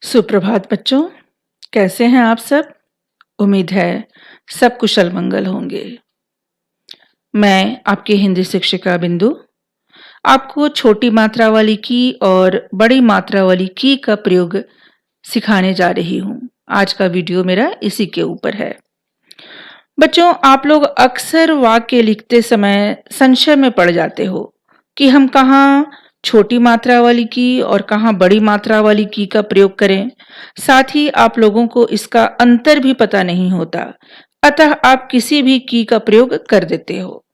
सुप्रभात बच्चों, कैसे हैं आप सब? उम्मीद है सब कुशल मंगल होंगे। मैं आपकी हिंदी शिक्षिका बिंदु आपको छोटी मात्रा वाली की और बड़ी मात्रा वाली की का प्रयोग सिखाने जा रही हूँ। आज का वीडियो मेरा इसी के ऊपर है। बच्चों, आप लोग अक्सर वाक्य लिखते समय संशय में पड़ जाते हो कि हम कहाँ छोटी मात्रा वाली की और कहाँ बड़ी मात्रा वाली की का प्रयोग करें। साथ ही आप लोगों को इसका अंतर भी पता नहीं होता, अतः आप किसी भी की का प्रयोग कर देते हो।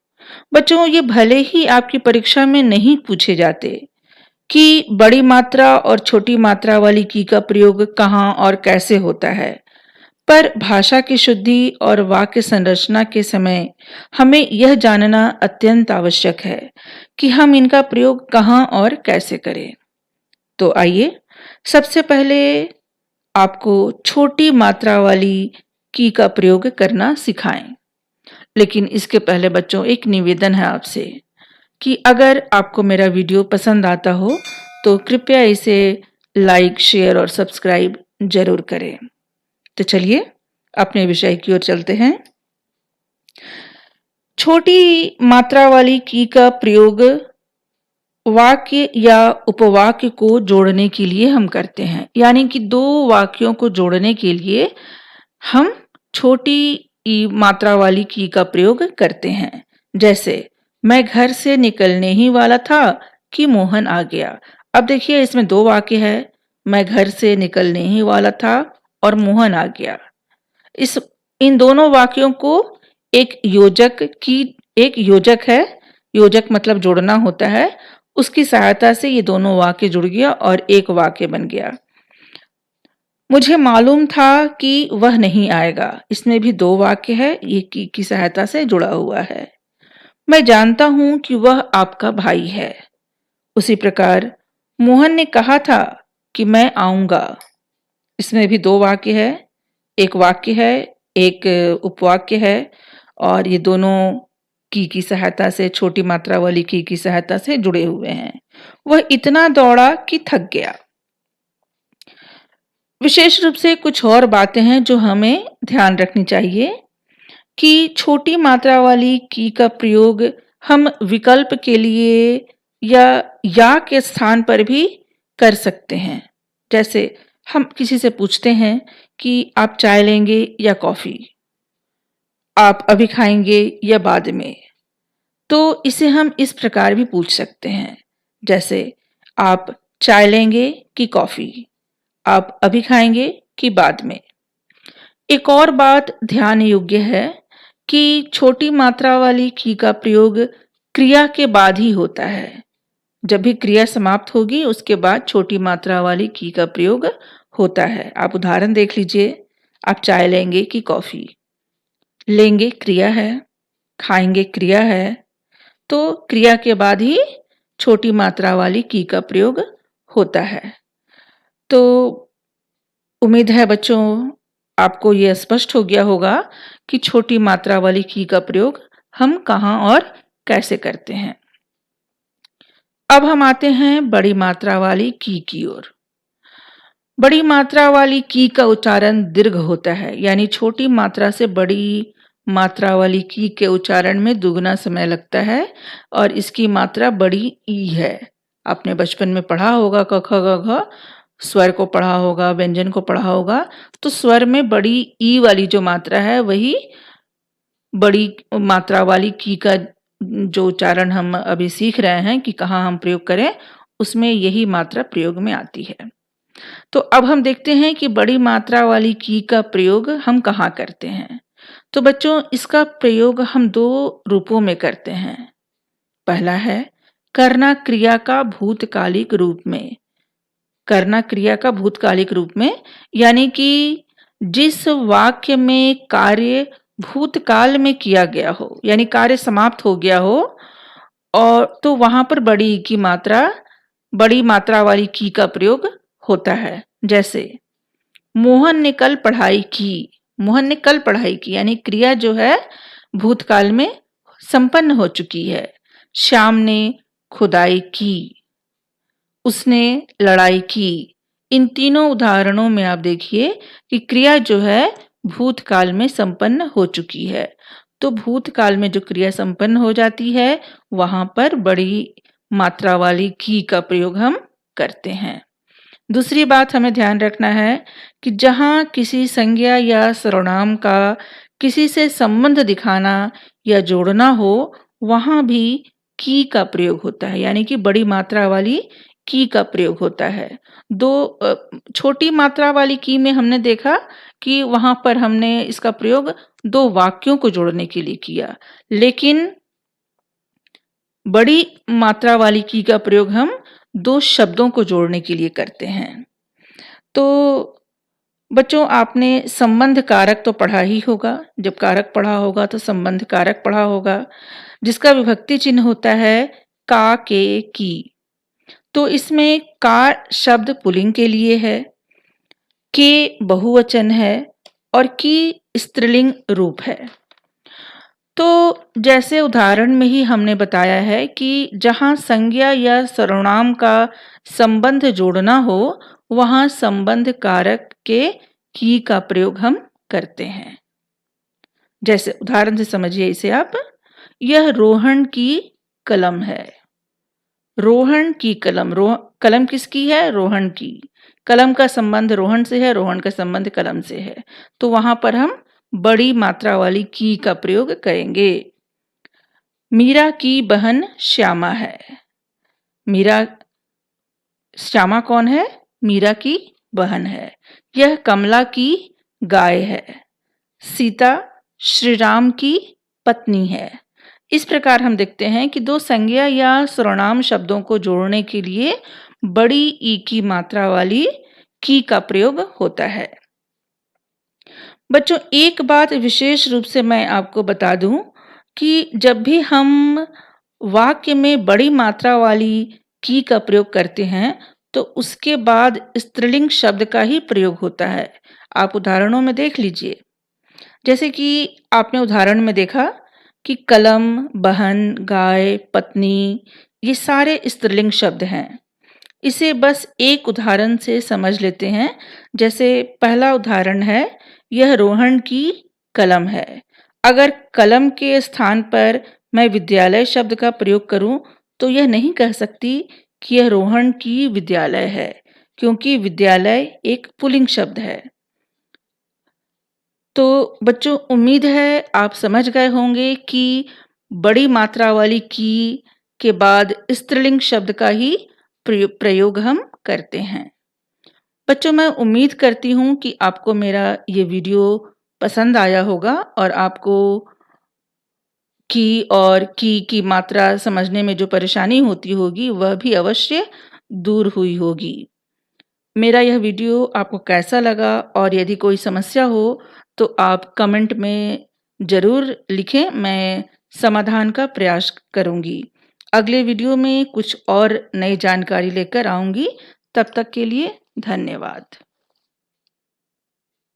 बच्चों, ये भले ही आपकी परीक्षा में नहीं पूछे जाते कि बड़ी मात्रा और छोटी मात्रा वाली की का प्रयोग कहाँ और कैसे होता है, पर भाषा की शुद्धि और वाक्य संरचना के समय हमें यह जानना अत्यंत आवश्यक है कि हम इनका प्रयोग कहाँ और कैसे करें। तो आइए सबसे पहले आपको छोटी मात्रा वाली की का प्रयोग करना सिखाएं। लेकिन इसके पहले बच्चों, एक निवेदन है आपसे कि अगर आपको मेरा वीडियो पसंद आता हो तो कृपया इसे लाइक, शेयर और सब्सक्राइब जरूर करें। तो चलिए अपने विषय की ओर चलते हैं। छोटी मात्रा वाली की का प्रयोग वाक्य या उपवाक्य को जोड़ने के लिए हम करते हैं, यानी कि दो वाक्यों को जोड़ने के लिए हम छोटी मात्रा वाली की का प्रयोग करते हैं। जैसे मैं घर से निकलने ही वाला था कि मोहन आ गया। अब देखिए, इसमें दो वाक्य है, मैं घर से निकलने ही वाला था और मोहन आ गया। इन दोनों वाक्यों को एक योजक है, योजक मतलब जोड़ना होता है, उसकी सहायता से ये दोनों वाक्य जुड़ गया और एक वाक्य बन गया। मुझे मालूम था कि वह नहीं आएगा, इसमें भी दो वाक्य है, ये की सहायता से जुड़ा हुआ है। मैं जानता हूं कि वह आपका भाई है। उसी प्रकार मोहन ने कहा था कि मैं आऊंगा, इसमें भी दो वाक्य है, एक वाक्य है, एक उपवाक्य है, और ये दोनों की सहायता से, छोटी मात्रा वाली की सहायता से जुड़े हुए हैं। वह इतना दौड़ा कि थक गया। विशेष रूप से कुछ और बातें हैं जो हमें ध्यान रखनी चाहिए कि छोटी मात्रा वाली की का प्रयोग हम विकल्प के लिए या के स्थान पर भी कर सकते हैं। जैसे हम किसी से पूछते हैं कि आप चाय लेंगे या कॉफी, आप अभी खाएंगे या बाद में, तो इसे हम इस प्रकार भी पूछ सकते हैं। जैसे आप चाय लेंगे कि कॉफी, आप अभी खाएंगे कि बाद में। एक और बात ध्यान योग्य है कि छोटी मात्रा वाली की का प्रयोग क्रिया के बाद ही होता है। जब भी क्रिया समाप्त होगी उसके बाद छोटी मात्रा वाली की का प्रयोग होता है। आप उदाहरण देख लीजिए, आप चाय लेंगे कि कॉफी। लेंगे क्रिया है, खाएंगे क्रिया है, तो क्रिया के बाद ही छोटी मात्रा वाली की का प्रयोग होता है। तो उम्मीद है बच्चों आपको यह स्पष्ट हो गया होगा कि छोटी मात्रा वाली की का प्रयोग हम कहाँ और कैसे करते हैं। अब हम आते हैं बड़ी मात्रा वाली की ओर। बड़ी मात्रा वाली की का उच्चारण दीर्घ होता है, यानी छोटी मात्रा से बड़ी मात्रा वाली की के उच्चारण में दुगना समय लगता है और इसकी मात्रा बड़ी ई है। आपने बचपन में पढ़ा होगा, क ख ग घ स्वर को पढ़ा होगा, व्यंजन को पढ़ा होगा, तो स्वर में बड़ी ई वाली जो मात्रा है वही बड़ी मात्रा वाली की का जो उच्चारण हम अभी सीख रहे हैं कि कहाँ हम प्रयोग करें, उसमें यही मात्रा प्रयोग में आती है। तो अब हम देखते हैं कि बड़ी मात्रा वाली की का प्रयोग हम कहाँ करते हैं। तो बच्चों, इसका प्रयोग हम दो रूपों में करते हैं। पहला है करना क्रिया का भूतकालिक रूप में। करना क्रिया का भूतकालिक रूप में, यानी कि जिस वाक्य में कार्य भूतकाल में किया गया हो, यानी कार्य समाप्त हो गया हो, और तो वहां पर बड़ी मात्रा वाली की का प्रयोग होता है। जैसे मोहन ने कल पढ़ाई की। मोहन ने कल पढ़ाई की यानी क्रिया जो है भूतकाल में संपन्न हो चुकी है। श्याम ने खुदाई की, उसने लड़ाई की, इन तीनों उदाहरणों में आप देखिए कि क्रिया जो है भूतकाल में संपन्न हो चुकी है। तो भूतकाल में जो क्रिया संपन्न हो जाती है वहां पर बड़ी मात्रा वाली की का प्रयोग हम करते हैं। दूसरी बात हमें ध्यान रखना है कि जहां किसी संज्ञा या सर्वनाम का किसी से संबंध दिखाना या जोड़ना हो वहां भी की का प्रयोग होता है, यानी कि बड़ी मात्रा वाली की का प्रयोग होता है। छोटी मात्रा वाली की में हमने देखा कि वहां पर हमने इसका प्रयोग दो वाक्यों को जोड़ने के लिए किया, लेकिन बड़ी मात्रा वाली की का प्रयोग हम दो शब्दों को जोड़ने के लिए करते हैं। तो बच्चों, आपने संबंध कारक तो पढ़ा ही होगा। जब कारक पढ़ा होगा तो संबंध कारक पढ़ा होगा, जिसका विभक्ति चिन्ह होता है का, के, की। तो इसमें का शब्द पुल्लिंग के लिए है, के बहुवचन है और की स्त्रीलिंग रूप है। तो जैसे उदाहरण में ही हमने बताया है कि जहां संज्ञा या सर्वनाम का संबंध जोड़ना हो वहां संबंध कारक के की का प्रयोग हम करते हैं। जैसे उदाहरण से समझिए इसे आप। यह रोहन की कलम है। रोहन की कलम, कलम किसकी है? रोहन की। कलम का संबंध रोहन से है, रोहन का संबंध कलम से है। तो वहां पर हम बड़ी मात्रा वाली की का प्रयोग करेंगे। मीरा की बहन श्यामा है। श्यामा कौन है? मीरा की बहन है। यह कमला की गाय है। सीता श्री राम की पत्नी है। इस प्रकार हम देखते हैं कि दो संज्ञा या सर्वनाम शब्दों को जोड़ने के लिए बड़ी ई की मात्रा वाली की का प्रयोग होता है। बच्चों, एक बात विशेष रूप से मैं आपको बता दूं कि जब भी हम वाक्य में बड़ी मात्रा वाली की का प्रयोग करते हैं तो उसके बाद स्त्रीलिंग शब्द का ही प्रयोग होता है। आप उदाहरणों में देख लीजिए। जैसे कि आपने उदाहरण में देखा कि कलम, बहन, गाय, पत्नी, ये सारे स्त्रीलिंग शब्द हैं। इसे बस एक उदाहरण से समझ लेते हैं। जैसे पहला उदाहरण है, यह रोहन की कलम है। अगर कलम के स्थान पर मैं विद्यालय शब्द का प्रयोग करूं तो यह नहीं कह सकती कि यह रोहन की विद्यालय है, क्योंकि विद्यालय एक पुल्लिंग शब्द है। तो बच्चों, उम्मीद है आप समझ गए होंगे कि बड़ी मात्रा वाली की के बाद स्त्रीलिंग शब्द का ही प्रयोग हम करते हैं। बच्चों, मैं उम्मीद करती हूँ कि आपको मेरा ये वीडियो पसंद आया होगा और आपको की और की मात्रा समझने में जो परेशानी होती होगी वह भी अवश्य दूर हुई होगी। मेरा यह वीडियो आपको कैसा लगा और यदि कोई समस्या हो तो आप कमेंट में ज़रूर लिखें, मैं समाधान का प्रयास करूंगी। अगले वीडियो में कुछ और नई जानकारी लेकर आऊंगी। तब तक के लिए धन्यवाद।